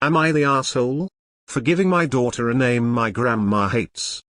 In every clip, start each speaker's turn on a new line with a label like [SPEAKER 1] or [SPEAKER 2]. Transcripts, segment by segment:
[SPEAKER 1] Am I the asshole? For giving my daughter a name my grandma hates.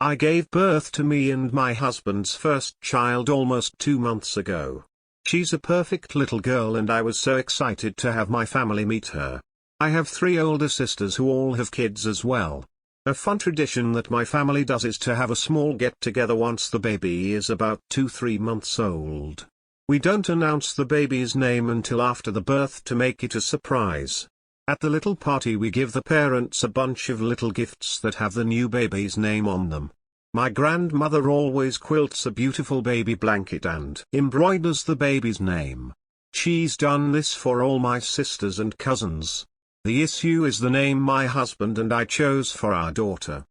[SPEAKER 1] I gave birth to me and my husband's first child almost 2 months ago. She's a perfect little girl and I was so excited to have my family meet her. I have 3 older sisters who all have kids as well. A fun tradition that my family does is to have a small get-together once the baby is about 2-3 months old. We don't announce the baby's name until after the birth to make it a surprise. At the little party we give the parents a bunch of little gifts that have the new baby's name on them. My grandmother always quilts a beautiful baby blanket and embroiders the baby's name. She's done this for all my sisters and cousins. The issue is the name my husband and I chose for our daughter.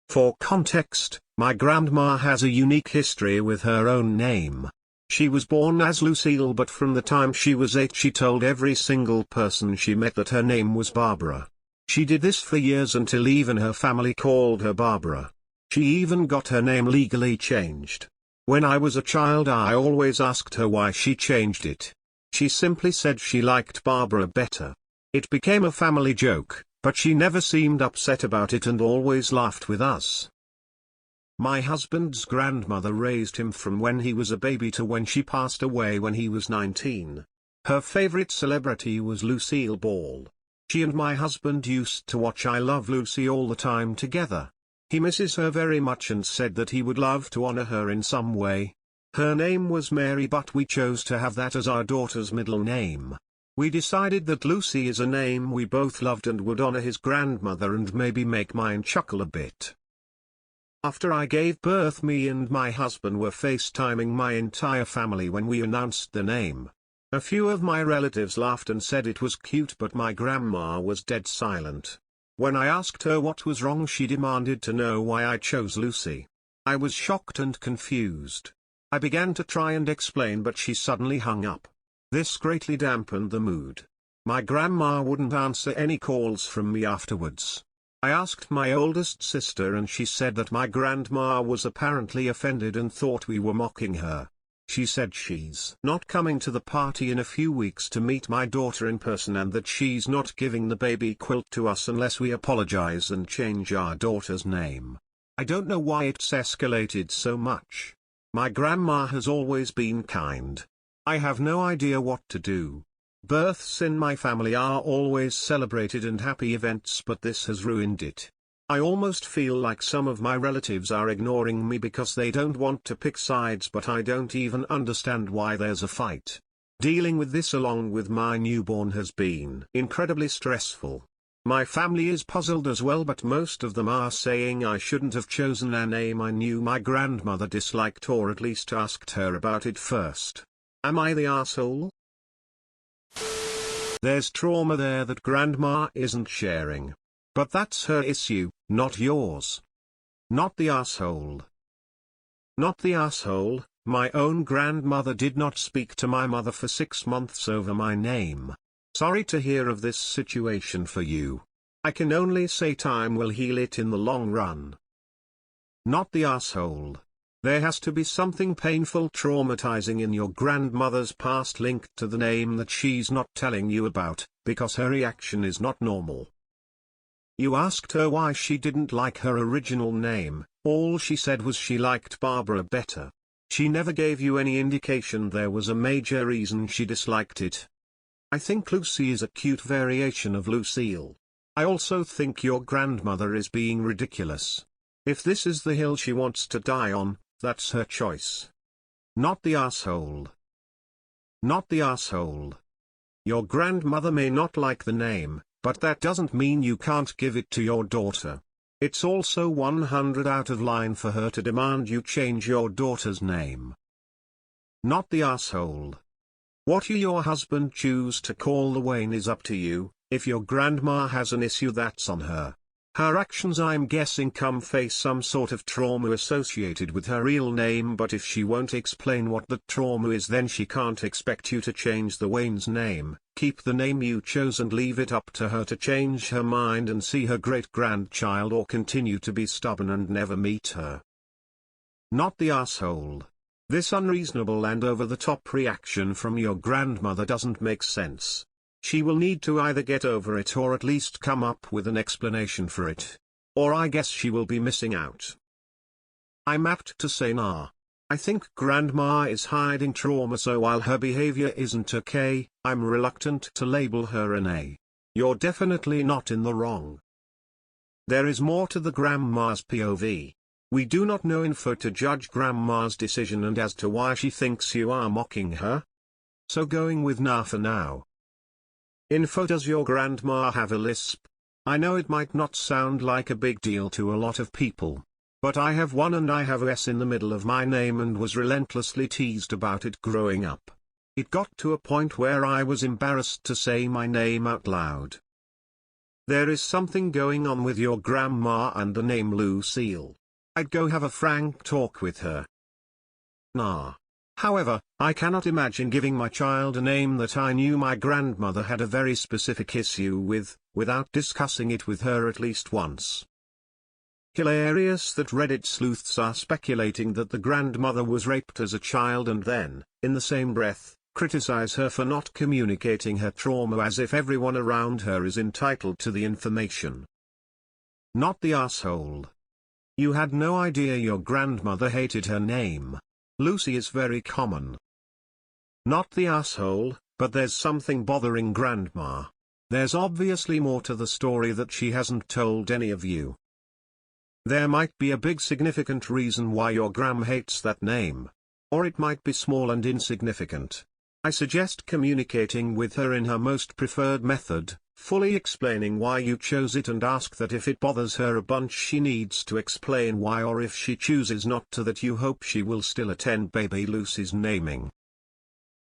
[SPEAKER 1] For context, my grandma has a unique history with her own name. She was born as Lucille, but from the time she was 8 she told every single person she met that her name was Barbara. She did this for years until even her family called her Barbara. She even got her name legally changed. When I was a child I always asked her why she changed it. She simply said she liked Barbara better. It became a family joke, but she never seemed upset about it and always laughed with us. My husband's grandmother raised him from when he was a baby to when she passed away when he was 19. Her favorite celebrity was Lucille Ball. She and my husband used to watch I Love Lucy all the time together. He misses her very much and said that he would love to honor her in some way. Her name was Mary, but we chose to have that as our daughter's middle name. We decided that Lucy is a name we both loved and would honor his grandmother and maybe make mine chuckle a bit. After I gave birth, me and my husband were FaceTiming my entire family when we announced the name. A few of my relatives laughed and said it was cute, but my grandma was dead silent. When I asked her what was wrong, she demanded to know why I chose Lucy. I was shocked and confused. I began to try and explain, but she suddenly hung up. This greatly dampened the mood. My grandma wouldn't answer any calls from me afterwards. I asked my oldest sister and she said that my grandma was apparently offended and thought we were mocking her. She said she's not coming to the party in a few weeks to meet my daughter in person and that she's not giving the baby quilt to us unless we apologize and change our daughter's name. I don't know why it's escalated so much. My grandma has always been kind. I have no idea what to do. Births in my family are always celebrated and happy events, but this has ruined it. I almost feel like some of my relatives are ignoring me because they don't want to pick sides, but I don't even understand why there's a fight. Dealing with this along with my newborn has been incredibly stressful. My family is puzzled as well, but most of them are saying I shouldn't have chosen a name I knew my grandmother disliked, or at least asked her about it first. Am I the asshole? There's trauma there that grandma isn't sharing. But that's her issue, not yours. Not the asshole. Not the asshole. My own grandmother did not speak to my mother for 6 months over my name. Sorry to hear of this situation for you. I can only say time will heal it in the long run. Not the asshole. There has to be something painful, traumatizing in your grandmother's past linked to the name that she's not telling you about, because her reaction is not normal. You asked her why she didn't like her original name. All she said was she liked Barbara better. She never gave you any indication there was a major reason she disliked it. I think Lucy is a cute variation of Lucille. I also think your grandmother is being ridiculous. If this is the hill she wants to die on, that's her choice. Not the asshole. Not the asshole. Your grandmother may not like the name, but that doesn't mean you can't give it to your daughter. It's also 100 out of line for her to demand you change your daughter's name. Not the asshole. What you your husband choose to call the Wayne is up to you. If your grandma has an issue, that's on her. Her actions, I'm guessing, come face some sort of trauma associated with her real name, but if she won't explain what the trauma is, then she can't expect you to change the Wayne's name. Keep the name you chose and leave it up to her to change her mind and see her great-grandchild, or continue to be stubborn and never meet her. Not the asshole. This unreasonable and over-the-top reaction from your grandmother doesn't make sense. She will need to either get over it or at least come up with an explanation for it. Or I guess she will be missing out. I'm apt to say nah. I think Grandma is hiding trauma, so while her behavior isn't okay, I'm reluctant to label her an A. You're definitely not in the wrong. There is more to the Grandma's POV. We do not know info to judge Grandma's decision and as to why she thinks you are mocking her. So going with nah for now. Info: does your grandma have a lisp? I know it might not sound like a big deal to a lot of people. But I have one, and I have a S in the middle of my name and was relentlessly teased about it growing up. It got to a point where I was embarrassed to say my name out loud. There is something going on with your grandma and the name Lucille. I'd go have a frank talk with her. Nah. However, I cannot imagine giving my child a name that I knew my grandmother had a very specific issue with, without discussing it with her at least once. Hilarious that Reddit sleuths are speculating that the grandmother was raped as a child and then, in the same breath, criticize her for not communicating her trauma as if everyone around her is entitled to the information. Not the asshole. You had no idea your grandmother hated her name. Lucy is very common. Not the asshole, but there's something bothering Grandma. There's obviously more to the story that she hasn't told any of you. There might be a big significant reason why your gram hates that name. Or it might be small and insignificant. I suggest communicating with her in her most preferred method, fully explaining why you chose it, and ask that if it bothers her a bunch she needs to explain why, or if she chooses not to, that you hope she will still attend baby Lucy's naming.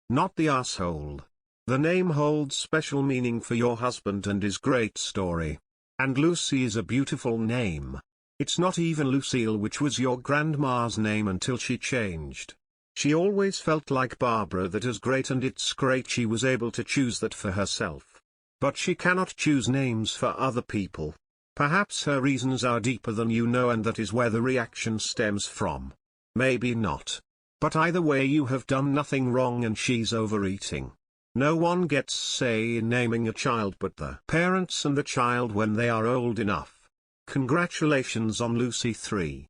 [SPEAKER 1] Not the asshole. The name holds special meaning for your husband and is great story. And Lucy is a beautiful name. It's not even Lucille, which was your grandma's name until she changed. She always felt like Barbara. That is great, and it's great she was able to choose that for herself. But she cannot choose names for other people. Perhaps her reasons are deeper than you know, and that is where the reaction stems from. Maybe not. But either way, you have done nothing wrong and she's overeating. No one gets say in naming a child but the parents and the child when they are old enough. Congratulations on Lucy 3.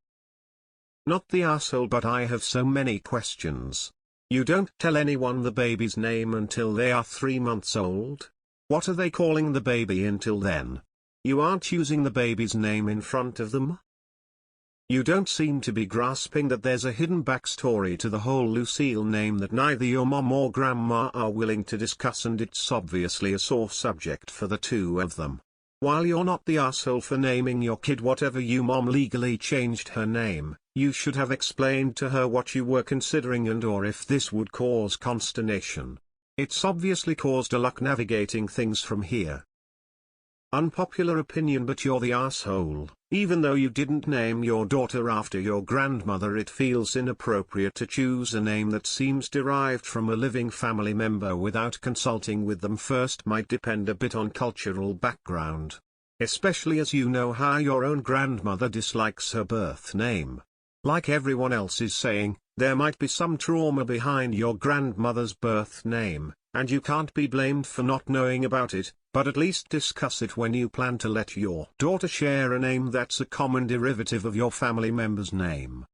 [SPEAKER 1] Not the asshole, but I have so many questions. You don't tell anyone the baby's name until they are 3 months old? What are they calling the baby until then? You aren't using the baby's name in front of them? You don't seem to be grasping that there's a hidden backstory to the whole Lucille name that neither your mom or grandma are willing to discuss, and it's obviously a sore subject for the two of them. While you're not the asshole for naming your kid whatever, you mom legally changed her name, you should have explained to her what you were considering and or if this would cause consternation. It's obviously caused a luck navigating things from here. Unpopular opinion, but you're the asshole. Even though you didn't name your daughter after your grandmother, it feels inappropriate to choose a name that seems derived from a living family member without consulting with them first. Might depend a bit on cultural background. Especially as you know how your own grandmother dislikes her birth name. Like everyone else is saying, there might be some trauma behind your grandmother's birth name, and you can't be blamed for not knowing about it, but at least discuss it when you plan to let your daughter share a name that's a common derivative of your family member's name.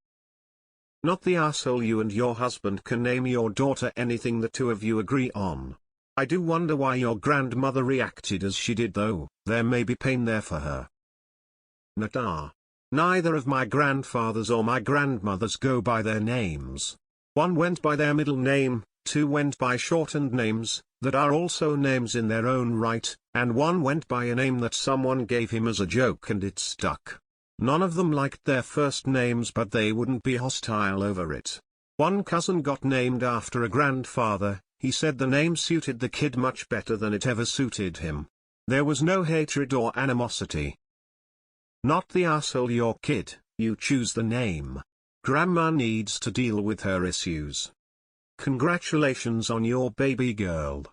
[SPEAKER 1] Not the asshole. You and your husband can name your daughter anything the two of you agree on. I do wonder why your grandmother reacted as she did, though. There may be pain there for her. Nata. Neither of my grandfathers or my grandmothers go by their names. One went by their middle name, two went by shortened names, that are also names in their own right, and one went by a name that someone gave him as a joke and it stuck. None of them liked their first names, but they wouldn't be hostile over it. One cousin got named after a grandfather. He said the name suited the kid much better than it ever suited him. There was no hatred or animosity. Not the asshole. Your kid, you choose the name. Grandma needs to deal with her issues. Congratulations on your baby girl.